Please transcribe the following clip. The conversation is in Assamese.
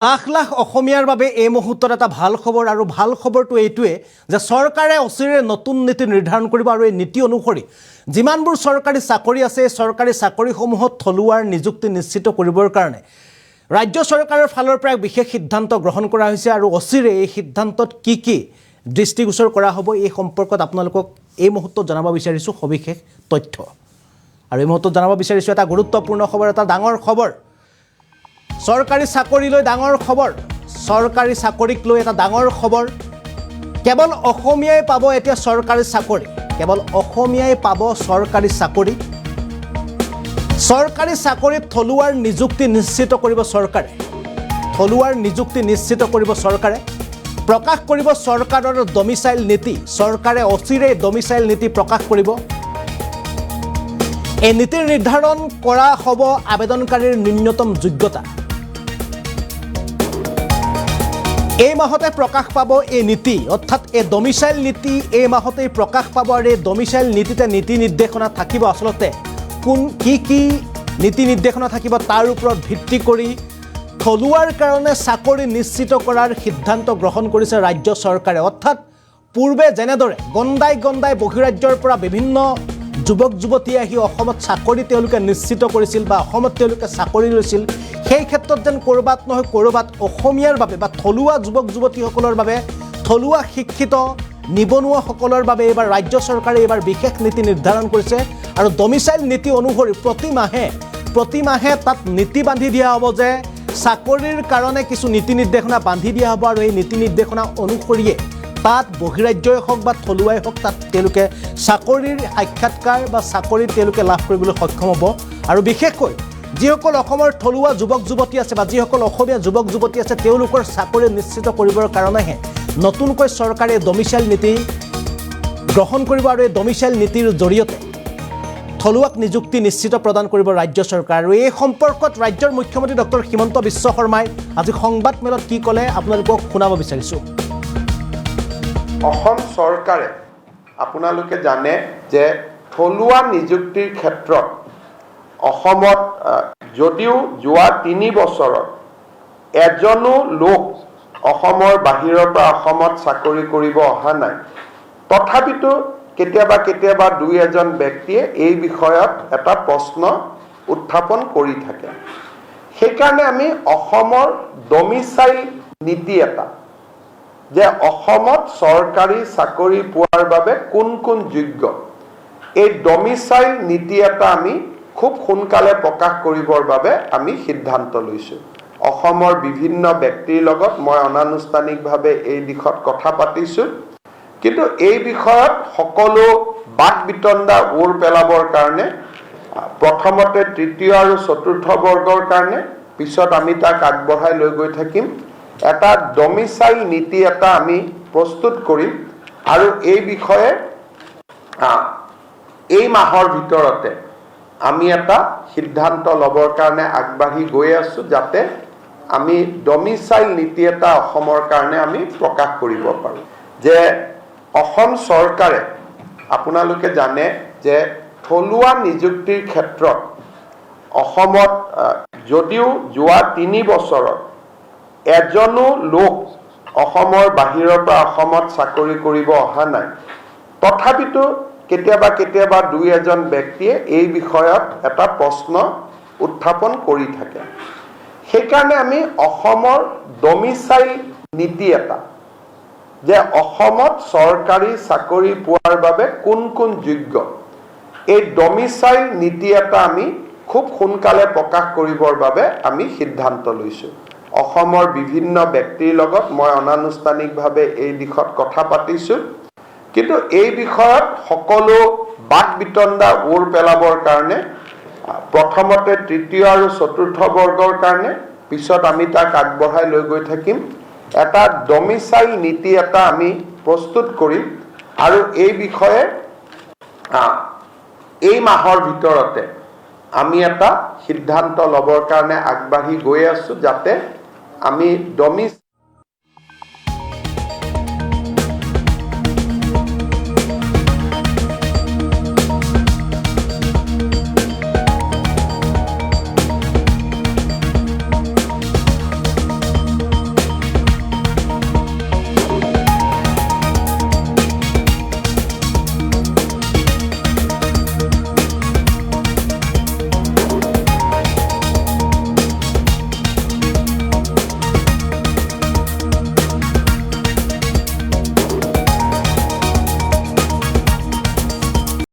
লাখ লাখ অসমীয়াৰ বাবে এই মুহূৰ্তত এটা ভাল খবৰ আৰু ভাল খবৰটো এইটোৱে যে চৰকাৰে অচিৰে নতুন নীতি নিৰ্ধাৰণ কৰিব আৰু এই নীতি অনুসৰি যিমানবোৰ চৰকাৰী চাকৰি আছে এই চৰকাৰী চাকৰিসমূহত থলুৱাৰ নিযুক্তি নিশ্চিত কৰিবৰ কাৰণে ৰাজ্য চৰকাৰৰ ফালৰ পৰা বিশেষ সিদ্ধান্ত গ্ৰহণ কৰা হৈছে আৰু অচিৰে এই সিদ্ধান্তত কি দৃষ্টিগোচৰ কৰা হ'ব এই সম্পৰ্কত আপোনালোকক এই মুহূৰ্তত জনাব বিচাৰিছোঁ সবিশেষ তথ্য আৰু এই মুহূৰ্তত জনাব বিচাৰিছোঁ এটা গুৰুত্বপূৰ্ণ খবৰ এটা ডাঙৰ খবৰ চৰকাৰী চাকৰি লৈ ডাঙৰ খবৰ চৰকাৰী চাকৰিক লৈ এটা ডাঙৰ খবৰ কেৱল অসমীয়াই পাব এতিয়া চৰকাৰী চাকৰি কেৱল অসমীয়াই পাব চৰকাৰী চাকৰি চৰকাৰী চাকৰিত থলুৱাৰ নিযুক্তি নিশ্চিত কৰিব চৰকাৰে থলুৱাৰ নিযুক্তি নিশ্চিত কৰিব চৰকাৰে প্ৰকাশ কৰিব চৰকাৰৰ ডমিচাইল নীতি চৰকাৰে অচিৰে ডমিচাইল নীতি প্ৰকাশ কৰিব এই নীতিৰ নিৰ্ধাৰণ কৰা হ'ব আবেদনকাৰীৰ ন্যূনতম যোগ্যতা এই মাহতে প্ৰকাশ পাব এই নীতি অৰ্থাৎ এই ডমিচাইল নীতি এই মাহতে প্ৰকাশ পাব আৰু এই ডমিচাইল নীতিতে নীতি নিৰ্দেশনা থাকিব আসলতে কোন কি নীতি নিৰ্দেশনা থাকিব তাৰ ওপৰত ভিত্তি কৰি থলুৱাৰ কাৰণে চাকৰি নিশ্চিত কৰাৰ সিদ্ধান্ত গ্ৰহণ কৰিছে ৰাজ্য চৰকাৰে অৰ্থাৎ পূৰ্বে যেনেদৰে গণ্ডাই বহিৰাজ্যৰ পৰা বিভিন্ন যুৱক যুৱতী আহি অসমত চাকৰি তেওঁলোকে নিশ্চিত কৰিছিল বা অসমত তেওঁলোকে চাকৰি লৈছিল সেই ক্ষেত্ৰত যেন কৰবাত নহয় কৰবাত অসমীয়াৰ বাবে বা থলুৱা যুৱক যুৱতীসকলৰ বাবে থলুৱা শিক্ষিত নিবনুৱাসকলৰ বাবে এইবাৰ ৰাজ্য চৰকাৰে এইবাৰ বিশেষ নীতি নিৰ্ধাৰণ কৰিছে আৰু ডমিচাইল নীতি অনুসৰি প্ৰতি মাহে তাত নীতি বান্ধি দিয়া হ'ব যে চাকৰিৰ কাৰণে কিছু নীতি নিৰ্দেশনা বান্ধি দিয়া হ'ব আৰু এই নীতি নিৰ্দেশনা অনুসৰিয়ে তাত বহিৰাজ্যই হওক বা থলুৱাই হওক তাত তেওঁলোকে চাকৰিৰ সাক্ষাৎকাৰ বা চাকৰি তেওঁলোকে লাভ কৰিবলৈ সক্ষম হ'ব আৰু বিশেষকৈ যিসকল অসমৰ থলুৱা যুৱক যুৱতী আছে বা যিসকল অসমীয়া যুৱক যুৱতী আছে তেওঁলোকৰ চাকৰি নিশ্চিত কৰিবৰ কাৰণেহে নতুনকৈ চৰকাৰে ডমিচাইল নীতি গ্ৰহণ কৰিব আৰু এই ডমিচাইল নীতিৰ জৰিয়তে থলুৱাক নিযুক্তি নিশ্চিত প্ৰদান কৰিব ৰাজ্য চৰকাৰ আৰু এই সম্পৰ্কত ৰাজ্যৰ মুখ্যমন্ত্ৰী ডক্টৰ হিমন্ত বিশ্ব শৰ্মাই আজি সংবাদমেলত কি ক'লে আপোনালোকক শুনাব বিচাৰিছোঁ অসম চৰকাৰে আপোনালোকে জানে যে থলুৱা নিযুক্তিৰ ক্ষেত্ৰত অসমত যদিও যোৱা ৩ বছৰত এজনো লোক অসমৰ বাহিৰৰ পৰা অসমত চাকৰি কৰিব অহা নাই তথাপিতো কেতিয়াবা দুই এজন ব্যক্তিয়ে এই বিষয়ত এটা প্ৰশ্ন উত্থাপন কৰি থাকে সেইকাৰণে আমি অসমৰ ডমিচাইল নীতি এটা যে অসমত চৰকাৰী চাকৰি পোৱাৰ বাবে কোন যোগ্য এই ডমিচাইল নীতি এটা আমি খুব সোনকালে প্ৰকাশ কৰিবৰ বাবে আমি সিদ্ধান্ত লৈছোঁ অসমৰ বিভিন্ন ব্যক্তিৰ লগত মই অনানুষ্ঠানিকভাৱে এই দিশত কথা পাতিছোঁ কিন্তু এই বিষয়ত সকলো বাক বিতণ্ডা ওৰ পেলাবৰ কাৰণে প্ৰথমতে তৃতীয় আৰু চতুৰ্থ বৰ্গৰ কাৰণে পিছত আমি তাক আগবঢ়াই লৈ গৈ থাকিম এটা ডমিচাইল নীতি এটা আমি প্ৰস্তুত কৰিম আৰু এই বিষয়ে এই মাহৰ ভিতৰতে আমি এটা সিদ্ধান্ত ল'বৰ কাৰণে আগবাঢ়ি গৈ আছোঁ যাতে আমি ডমিচাইল নীতি এটা অসমৰ কাৰণে আমি প্ৰকাশ কৰিব পাৰোঁ যে অসম চৰকাৰে আপোনালোকে জানে যে থলুৱা নিযুক্তিৰ ক্ষেত্ৰত অসমত যদিও যোৱা ৩ বছৰত এজনো লোক অসমৰ বাহিৰৰ পৰা অসমত চাকৰি কৰিব অহা নাই তথাপিতো কেতিয়াবা দুই এজন ব্যক্তিয়ে এই বিষয়ত এটা প্ৰশ্ন উত্থাপন কৰি থাকে সেইকাৰণে আমি অসমৰ ডমিচাইল নীতি এটা যে অসমত চৰকাৰী চাকৰি পোৱাৰ বাবে কোন যোগ্য এই ডমিচাইল নীতি এটা আমি খুব সোনকালে প্ৰকাশ কৰিবৰ বাবে আমি সিদ্ধান্ত লৈছোঁ অসমৰ বিভিন্ন ব্যক্তিৰ লগত মই অনানুষ্ঠানিকভাৱে এই দিশত কথা পাতিছোঁ কিন্তু এই বিষয়ত সকলো বাক বিতণ্ডা ওৰ পেলাবৰ কাৰণে প্ৰথমতে তৃতীয় আৰু চতুৰ্থ বৰ্গৰ কাৰণে পিছত আমি তাক আগবঢ়াই লৈ গৈ থাকিম এটা ডমিচাইল নীতি এটা আমি প্ৰস্তুত কৰিম আৰু এই বিষয়ে এই মাহৰ ভিতৰতে আমি এটা সিদ্ধান্ত ল'বৰ কাৰণে আগবাঢ়ি গৈ আছোঁ যাতে আমি